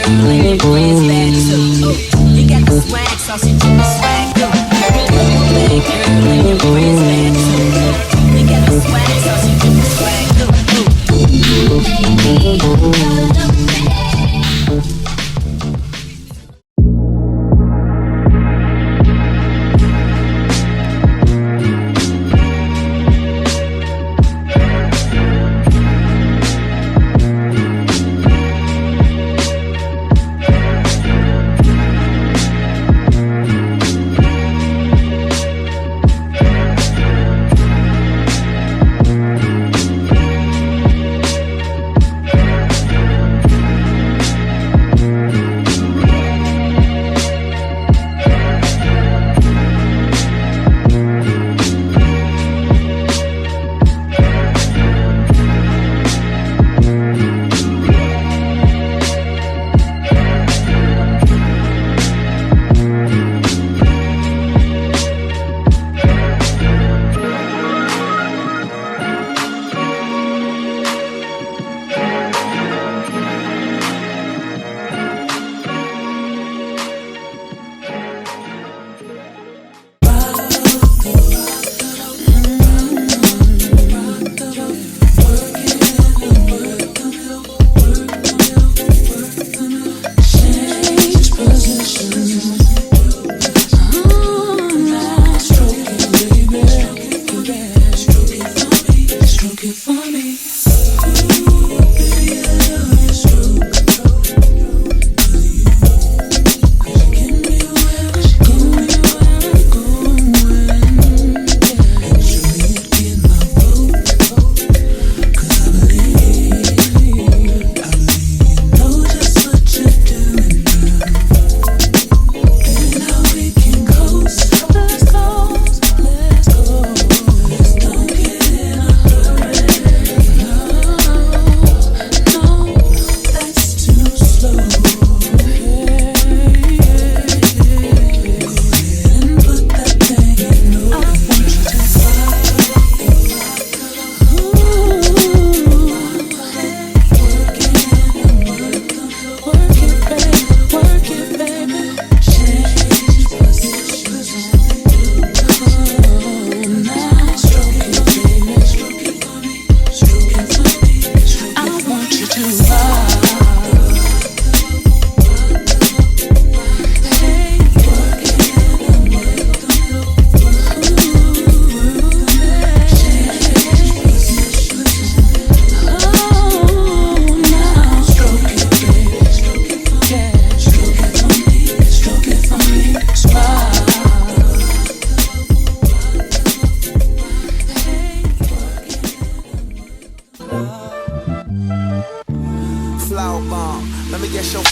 girl and your friends bad too. You got the swag, so she do the swag too. Bad girl and your friends bad too. You got the swag, so she do the swag too.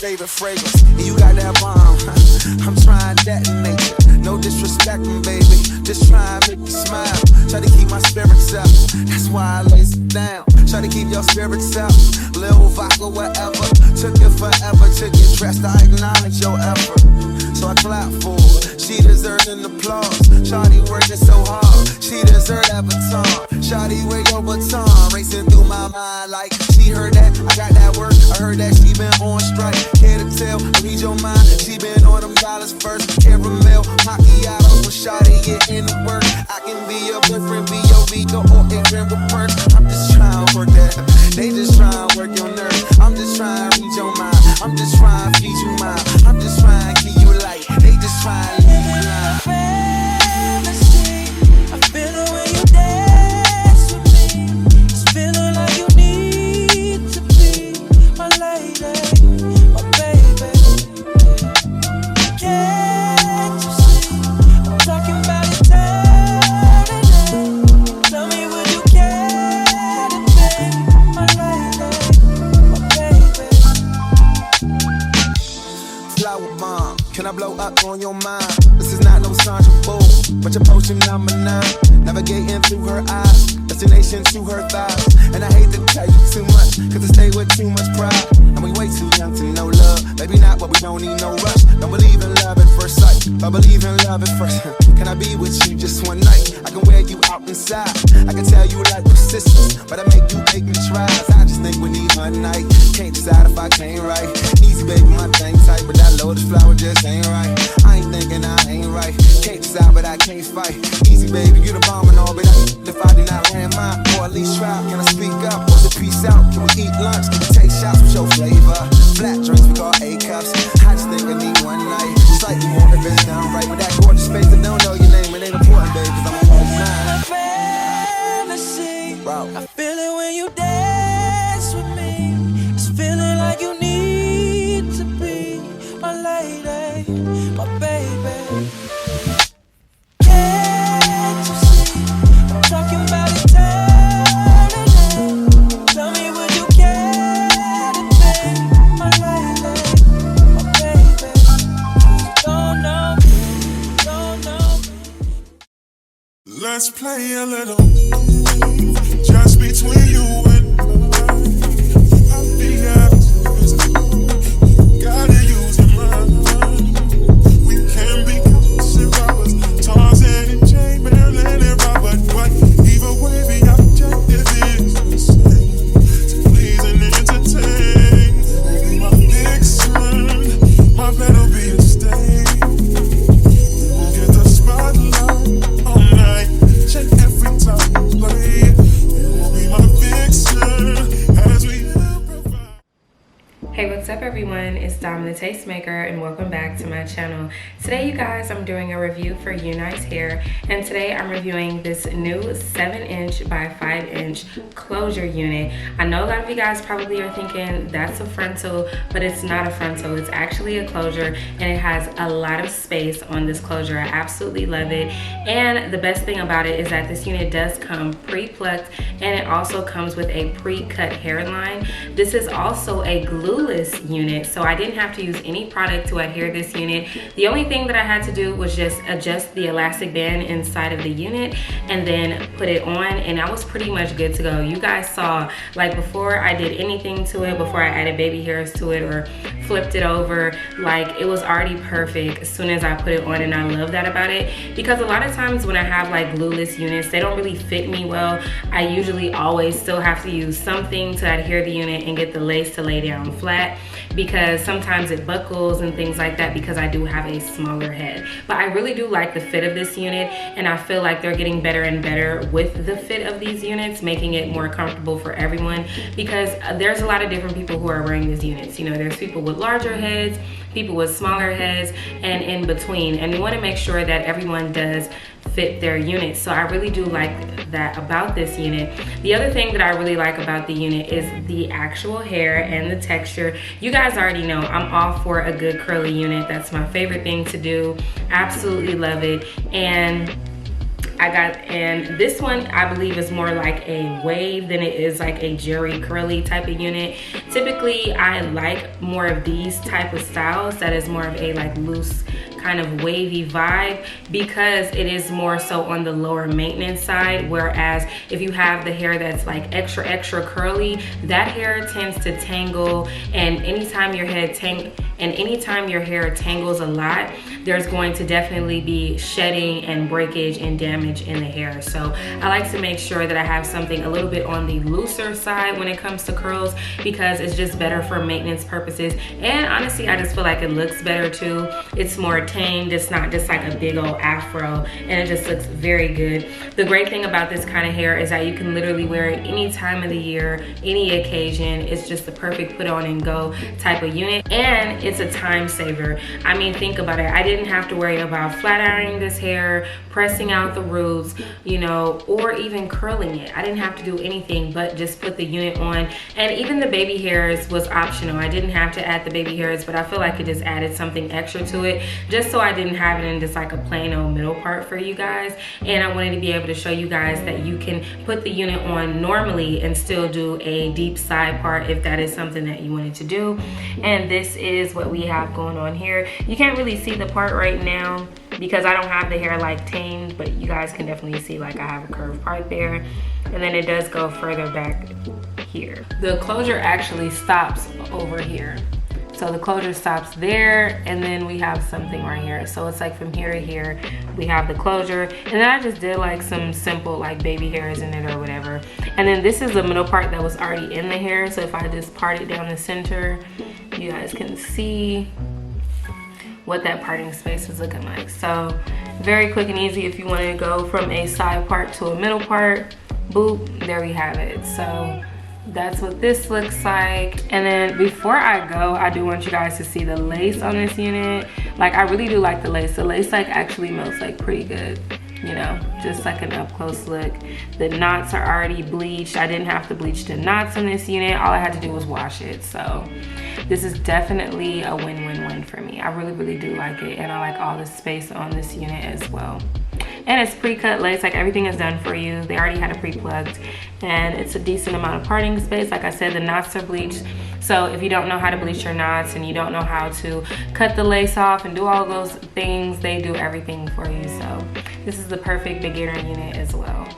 favorite fragrance, and you got that bomb. I'm trying detonate. No disrespecting, baby. Just try and make me smile. Try to keep my spirits up. That's why I lays it down. Try to keep your spirits up. Little vodka, whatever. Took it forever to get dressed. I acknowledge your effort, so I clap for her. She deserves an applause. Shawty working so hard. She deserves that baton. Shawty, where your baton? Racing through my mind like she heard that. I got that work. I heard that she been on strike. Care to tell? I read your mind. She been on them dollars first. Caramel, macchiato. When Shawty get in the work, I can be your boyfriend, be your Vito, or a grand perk. I'm just trying to work that. They just trying to work your nerves. I'm just trying to read your mind. I'm just trying to feed you mine. I'm just trying to keep you light. They just trying to leave you blind. Fantasy, I feel the way you dance with me. It's feeling like you need to be my lady, my baby. Can't you see? I'm talking about eternity. Tell me, would you care to be my lady, my baby? Flower bomb, can I blow up on your mind? This is not no Sandra Bullock, but your potion number 9. Navigating through her eyes, destination to her thighs. And I hate to tell you too much, cause I stay with too much pride. And we way too young to know love. Maybe not, but we don't need no rush. Don't believe in love at first sight, but believe in love at first. Can I be with you just one night? I can wear you out inside. I can tell you like persistence, but I make you take me tries. I just think we need one night. Can't decide if I can't write. Easy baby, my flower just ain't right. I ain't thinking I ain't right. Can't decide, but I can't fight. Easy, baby, you the bomb and all, but if I do not land mine, or at least try, can I speak up? Or the peace out? Can we eat lunch? Can we take shots with your flavor? Flat drinks, we call A-cups. I just think I need one night. Slightly more if it's done right. With that gorgeous face that don't know your name, it ain't important, baby, cause I'm all mine. Fantasy. Wow. I feel it when you dance with me. It's feeling like you need to be my lady, my baby. Can't you see? I'm talking about eternity. Tell me, would you care to be my lady, my baby? Don't know me, don't know me. Let's play a little just between you and me. I'll be honest, gotta use your mind. We can be cops and robbers, Tarzan and Jane, Marilyn and Robert. But either way, the objective is the same: to please and entertain. Baby, my vixen, my better be a stain. We'll get the spotlight all night. Check every time we play. You will be my vixen as we improvise. Hey, what's up everyone? It's Domthetastemaker and welcome back to my channel. Today, you guys, I'm doing a review for UNICE hair, and today I'm reviewing this new 7" by 5" closure unit. I know a lot of you guys probably are thinking that's a frontal, but it's not a frontal. It's actually a closure, and it has a lot of space on this closure. I absolutely love it, and the best thing about it is that this unit does come pre-plucked, and it also comes with a pre-cut hairline. This is also a glueless unit, so I didn't have to use any product to adhere this unit. The only thing that I had to do was just adjust the elastic band inside of the unit and then put it on, and I was pretty much good to go. You guys saw, like, before I did anything to it, before I added baby hairs to it or flipped it over, like, it was already perfect as soon as I put it on, and I love that about it, because a lot of times when I have like glueless units, they don't really fit me well. I usually always still have to use something to adhere the unit and get the lace to lay down flat, because sometimes it buckles and things like that because I do have a smaller head. But I really do like the fit of this unit, and I feel like they're getting better and better with the fit of these units, making it more comfortable for everyone, because there's a lot of different people who are wearing these units. You know, there's people with larger heads, people with smaller heads, and in between, and we want to make sure that everyone does fit their unit. So I really do like that about this unit. The other thing that I really like about the unit is the actual hair and the texture. You guys already know I'm all for a good curly unit. That's my favorite thing to do. Absolutely love it. And this one I believe is more like a wave than it is like a jerry curly type of unit. Typically I like more of these type of styles that is more of a like loose kind of wavy vibe, because it is more so on the lower maintenance side, whereas if you have the hair that's like extra curly, that hair tends to tangle, and anytime your hair tangles a lot, there's going to definitely be shedding and breakage and damage in the hair. So I like to make sure that I have something a little bit on the looser side when it comes to curls, because it's just better for maintenance purposes, and honestly I just feel like it looks better too. It's more tamed, it's not just like a big old afro, and it just looks very good. The great thing about this kind of hair is that you can literally wear it any time of the year, any occasion. It's just the perfect put on and go type of unit, and it's a time saver. I mean, think about it. I didn't have to worry about flat ironing this hair, pressing out the roots, you know, or even curling it. I didn't have to do anything but just put the unit on, and even the baby hairs was optional. I didn't have to add the baby hairs, but I feel like it just added something extra to it, just so I didn't have it in just like a plain old middle part for you guys. And I wanted to be able to show you guys that you can put the unit on normally and still do a deep side part if that is something that you wanted to do. And this is what we have going on here. You can't really see the part right now because I don't have the hair like tamed, but you guys can definitely see like I have a curved part there, and then it does go further back here. The closure actually stops over here. So the closure stops there, and then we have something right here. So it's like from here to here, we have the closure. And then I just did like some simple like baby hairs in it or whatever. And then this is the middle part that was already in the hair. So if I just part it down the center, you guys can see. what that parting space is looking like. So very quick and easy if you want to go from a side part to a middle part. Boop, there we have it. So that's what this looks like. And then before I go, I do want you guys to see the lace on this unit. Like, I really do like the lace. The lace like actually melts like pretty good, you know, just like an up close look. The knots are already bleached. I didn't have to bleach the knots on this unit. All I had to do was wash it. So this is definitely a win-win-win for me. I really do like it, and I like all the space on this unit as well. And it's pre-cut lace, like everything is done for you. They already had it pre-plugged, and it's a decent amount of parting space. Like I said, the knots are bleached. So if you don't know how to bleach your knots and you don't know how to cut the lace off and do all those things, they do everything for you. So this is the perfect beginner unit as well.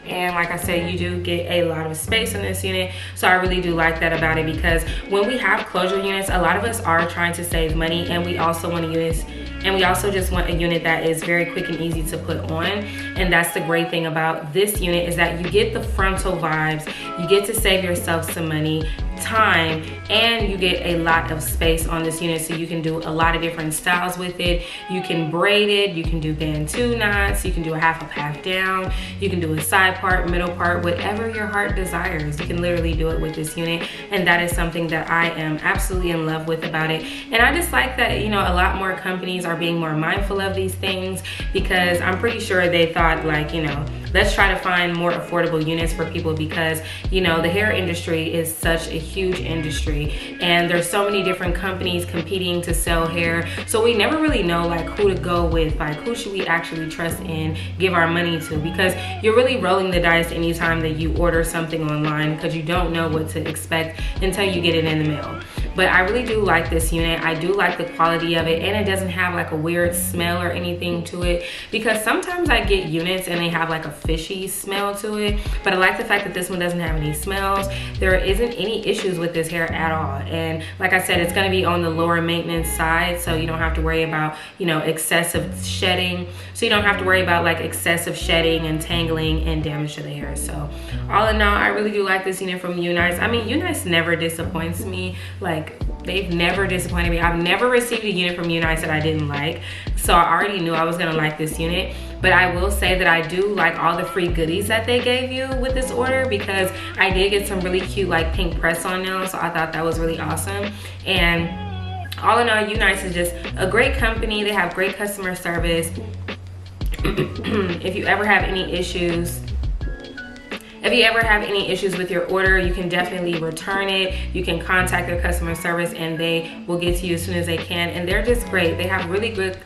And like I said, you do get a lot of space in this unit, so I really do like that about it, because when we have closure units, a lot of us are trying to save money, and we also want units, and we also just want a unit that is very quick and easy to put on. And that's the great thing about this unit, is that you get the frontal vibes, you get to save yourself some money, time, and you get a lot of space on this unit, so you can do a lot of different styles with it. You can braid it, you can do bantu knots, you can do a half up, half down, you can do a side part, middle part, whatever your heart desires. You can literally do it with this unit, and that is something that I am absolutely in love with about it. And I just like that, you know, a lot more companies are being more mindful of these things, because I'm pretty sure they thought, like, you know, let's try to find more affordable units for people, because, you know, the hair industry is such a huge industry, and there's so many different companies competing to sell hair, so we never really know like who to go with, like who should we actually trust and give our money to, because you're really rolling the dice anytime that you order something online, because you don't know what to expect until you get it in the mail. But I really do like this unit. I do like the quality of it, and it doesn't have like a weird smell or anything to it, because sometimes I get units and they have like a fishy smell to it, but I like the fact that this one doesn't have any smells. There isn't any issues with this hair at all, and like I said, it's going to be on the lower maintenance side, so you don't have to worry about, you know, excessive shedding. So you don't have to worry about like excessive shedding and tangling and damage to the hair. So all in all, I really do like this unit from UNICE. I mean, UNICE never disappoints me. Like, they've never disappointed me. I've never received a unit from UNICE that I didn't like, so I already knew I was gonna like this unit. But I will say that I do like all the free goodies that they gave you with this order, because I did get some really cute like pink press-on nails, so I thought that was really awesome. And all in all, UNICE is just a great company. They have great customer service. If you ever have any issues with your order, you can definitely return it. You can contact their customer service, and they will get to you as soon as they can. And they're just great. They have really good,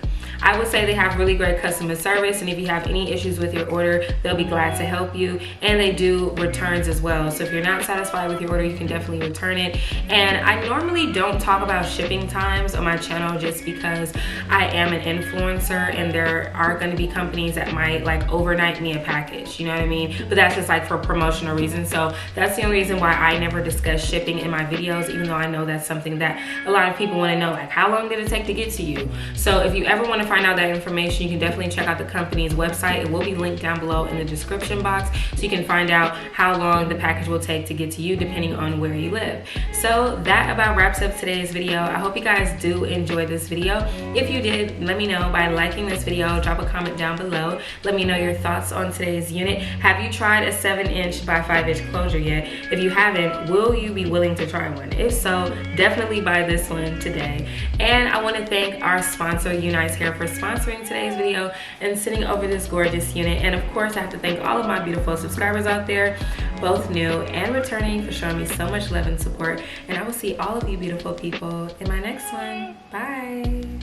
I would say they have really great customer service, and if you have any issues with your order, they'll be glad to help you. And they do returns as well, so if you're not satisfied with your order, you can definitely return it. And I normally don't talk about shipping times on my channel, just because I am an influencer, and there are going to be companies that might like overnight me a package, you know what I mean? But that's just like for promotional reasons, so that's the only reason why I never discuss shipping in my videos, even though I know that's something that a lot of people want to know, like how long did it take to get to you? So if you ever want to find out that information, you can definitely check out the company's website. It will be linked down below in the description box, so you can find out how long the package will take to get to you, depending on where you live. So that about wraps up today's video. I hope you guys do enjoy this video. If you did, let me know by liking this video. Drop a comment down below. Let me know your thoughts on today's unit. Have you tried a 7" by 5" closure yet? If you haven't, will you be willing to try one? If so, definitely buy this one today. And I want to thank our sponsor, UNICE Hair, for sponsoring today's video and sending over this gorgeous unit. And of course, I have to thank all of my beautiful subscribers out there, both new and returning, for showing me so much love and support. And I will see all of you beautiful people in my next one. Bye.